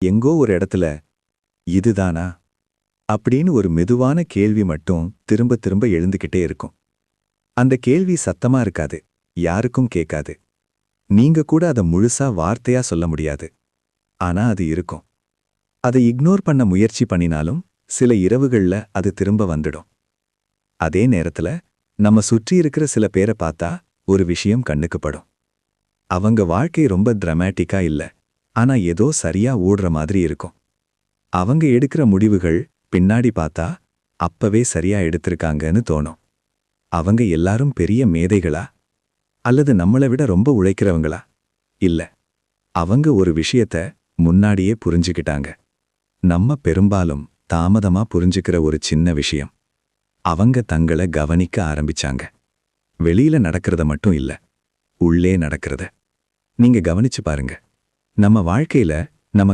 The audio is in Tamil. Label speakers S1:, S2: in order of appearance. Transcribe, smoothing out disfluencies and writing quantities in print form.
S1: எங்கோ ஒரு இடத்துல இதுதானா அப்படின்னு ஒரு மெதுவான கேள்வி மட்டும் திரும்ப திரும்ப எழுந்துகிட்டே இருக்கும். அந்த கேள்வி சத்தமா இருக்காது, யாருக்கும் கேட்காது. நீங்க கூட அதை முழுசா வார்த்தையா சொல்ல முடியாது. ஆனா அது இருக்கும். அதை இக்னோர் பண்ண முயற்சி பண்ணினாலும் சில இரவுகள்ல அது திரும்ப வந்துடும். அதே நேரத்துல நம்ம சுற்றி இருக்கிற சில பேரை பார்த்தா ஒரு விஷயம் கண்ணுக்கு படும். அவங்க வாழ்க்கை ரொம்ப டிராமேட்டிக்கா இல்ல, ஆனா ஏதோ சரியா ஓடுற மாதிரி இருக்கும். அவங்க எடுக்கிற முடிவுகள் பின்னாடி பார்த்தா அப்பவே சரியா எடுத்திருக்காங்கன்னு தோணும். அவங்க எல்லாரும் பெரிய மேதைகளா அல்லது நம்மளை விட ரொம்ப உழைக்கிறவங்களா? இல்ல, அவங்க ஒரு விஷயத்த முன்னாடியே புரிஞ்சுக்கிட்டாங்க. நம்ம பெரும்பாலும் தாமதமா புரிஞ்சுக்கிற ஒரு சின்ன விஷயம். அவங்க தங்களை கவனிக்க ஆரம்பிச்சாங்க. வெளியில நடக்கிறத மட்டும் இல்ல, உள்ளே நடக்கிறத. நீங்க கவனிச்சு பாருங்க. நம்ம வாழ்க்கையில நம்ம